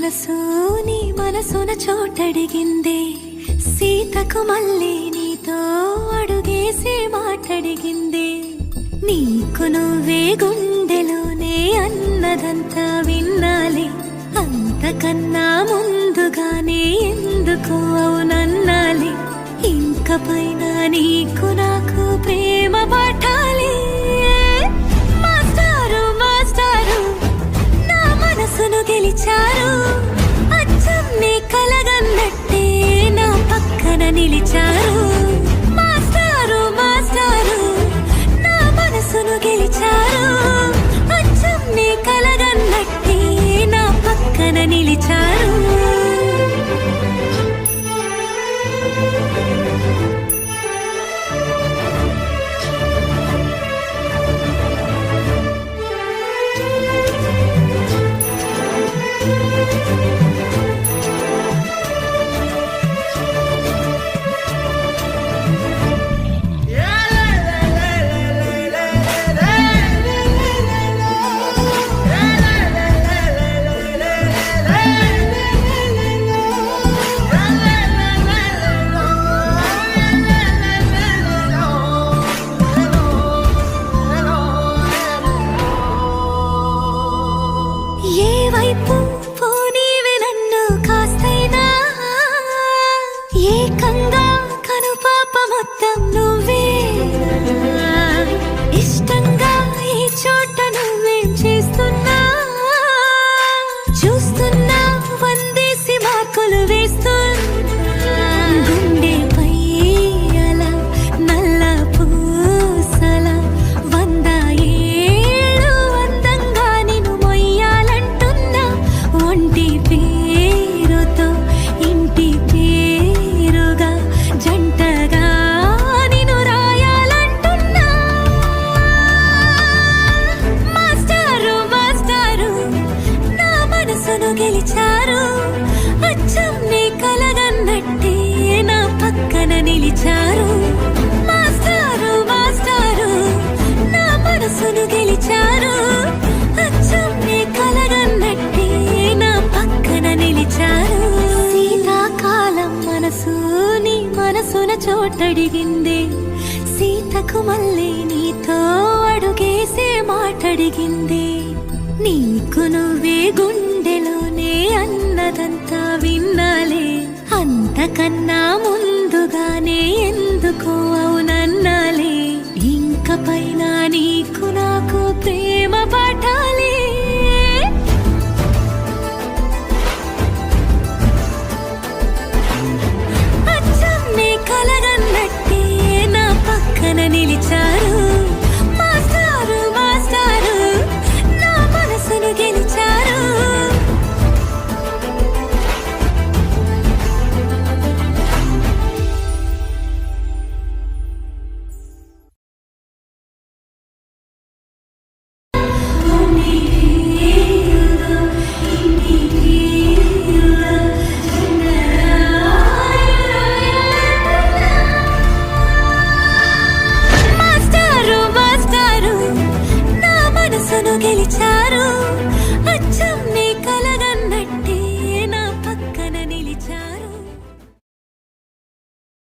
మనసు నీ మనసున చోటడిగిందే, సీతకు మళ్ళీ నీతో అడుగేసి మాటడిగిందే. నీకు నువ్వే గుండెలోనే అన్నదంతా విన్నాలి, అంతకన్నా ముందుగానే ఎందుకు అవునన్నాలి. ఇంక పైన నీకు నాకు ప్రేమ పట్టాలి. మాస్టారు మాస్టారు నా మనసును గెలిచారు, అచ్చం నీ కలగన్నట్టే నా పక్కన నిలిచారు. మాస్టారు మాస్టారు నా మనసును గెలిచారు, అచ్చం నీ కలగన్నట్టే నా పక్కన నిలిచారు. ఏ వైపు పోనీవి నన్ను కాస్తైనా, ఏకంగా కనుపాప మొత్తం నువ్వే. ఇష్టంగా ఈ చోట నువ్వేం చేస్తున్నా, చూస్తున్నా వందేసి మార్కులు వేస్తున్నా. గుండెపై అలా నల్ల పూసల 100 ఏళ్ళు అందంగా నిన్ను మొయ్యాలంటున్నా. ఒంటి పేరుతో ఇంటి పేరుగా జంటగా నిన్ను రాయాలంటున్నా. మాస్టారు మాస్టారు నా మనసును గెలిచారు, అచ్చం నీ కలగన్నట్టే నా పక్కన నిలిచారు. మాస్టారు మాస్టారు నా మనసును గెలిచారు, అచ్చం నీ కలగన్నట్టే నా పక్కన నిలిచారు. శీతాకాలం మనసు నీ మనసున చోటడిగిందే, సీతకు మళ్ళీ నీతో అడుగేసే మాటడిగిందే. నీకు నువ్వే గుండెలోనే అన్నదంతా విన్నాలే, అంతకన్నా ముందుగానే ఎందుకు అవునన్నాలే. ఇంక పైన నీకు నాకు ప్రేమ పట్టాలి. అచ్చం నీ కలగన్నట్టే నా పక్కన నిలిచారు. మాస్టారు మాస్టారు నా మనసును గెలిచారు. మాస్టారు మాస్టారు నా మనసును గెలిచారు, అచ్చం